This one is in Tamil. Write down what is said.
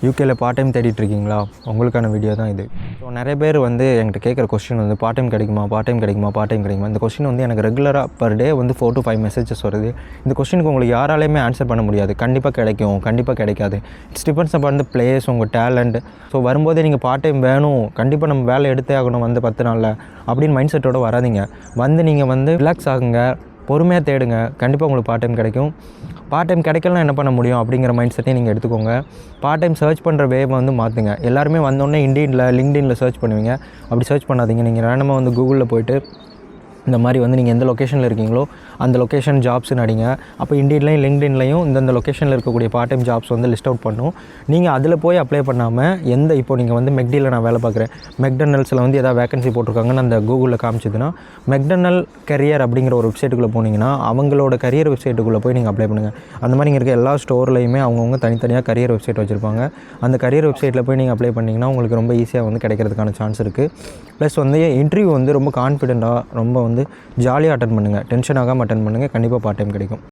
யூகேல பார்ட் டைம் தேடிட்டுருக்கீங்களா? உங்களுக்கான வீடியோ தான் இது. ஸோ நிறைய பேர் வந்து என்கிட்ட கேட்குற கொஸ்டின் வந்து பார்ட் டைம் கிடைக்குமா, பார்ட் டைம் கிடைக்குமா, பார்ட் டைம் கிடைக்குமா? இந்த கொஸ்டின் வந்து எனக்கு ரெகுலராக பர் டே வந்து 4 to 5 மெசேஜஸ் வருது. இந்த கொஸ்டினுக்கு உங்களுக்கு யாராலையுமே ஆன்சர் பண்ண முடியாது. கண்டிப்பாக கிடைக்கும், கண்டிப்பாக கிடைக்காது. It's depends upon the place, உங்கள் டேலண்ட். ஸோ வரும்போதே நீங்கள் பார்ட் டைம் வேணும், கண்டிப்பாக நம்ம வேலை எடுத்தே ஆகணும் வந்து 10 நாளில் அப்படின்னு மைண்ட் செட்டோடு வராதிங்க. நீங்கள் வந்து ரிலாக்ஸ் ஆகுங்க, பொறுமையாக தேடுங்க, கண்டிப்பாக உங்களுக்கு பார்ட் டைம் கிடைக்கும். பார்ட் டைம் கிடைக்கலாம் என்ன பண்ண முடியும் அப்படிங்கிற மைண்ட் செட்டையும் நீங்கள் எடுத்துக்கோங்க. பார்ட் டைம் சர்ச் பண்ணுற வேவை வந்து மாற்றுங்க. எல்லாருமே வந்தோடனே இண்டீனில் லிங்க்டின்ல சர்ச் பண்ணுவீங்க. அப்படி சர்ச் பண்ணாதீங்க. நீங்கள் ரேண்டமாக வந்து கூகுளில் போய்ட்டு இந்த மாதிரி வந்து நீங்கள் எந்த லொக்கேஷனில் இருக்கீங்களோ அந்த லொக்கேஷன் ஜாப்ஸ்னு அடிங்க. அப்போ இண்டீன்லையும் லிங்க்டின்லையும் இந்தந்த லொக்கேஷனில் இருக்கக்கூடிய பார்ட் டைம் ஜாப்ஸ் வந்து லிஸ்ட் அவுட் பண்ணும். நீங்கள் அதில் போய் அப்ளை பண்ணாமல் இப்போ நீங்கள் வந்து மெக்டியில் நான் வேலை பார்க்குறேன், மெக்டனல்ஸில் வந்து எதாவது வேகன்சி போட்டிருக்காங்கன்னு அந்த கூகுளில் காமிச்சிதுன்னா மெக்டனல் கரியர் அப்படிங்கிற ஒரு வெப்சைட்டுக்குள்ளே போனீங்கன்னா அவங்களோட கரியர் வெப்சைட்டுக்குள்ளே போய் நீங்கள் அப்ளை பண்ணுங்கள். அந்த மாதிரி இங்கே இருக்க எல்லா ஸ்டோர்லையுமே அவங்கவுங்க தனித்தனியாக கரியர் வெப்சைட் வச்சுருப்பாங்க. அந்த கரியர் வெப்சைட்டில் போய் நீங்கள் அப்ளை பண்ணிங்கன்னா உங்களுக்கு ரொம்ப ஈஸியாக வந்து கிடைக்கிறதுக்கான சான்ஸ் இருக்குது. ப்ளஸ் வந்து இன்டர்வியூ வந்து ரொம்ப கான்ஃபிடென்ட்டாக ரொம்ப வந்து ஜாலியாக அட்டன் பண்ணுங்கள். டென்ஷன் ஆகாமல் அட்டன் பண்ணுங்கள். கண்டிப்பாக பார்ட் டைம் கிடைக்கும்.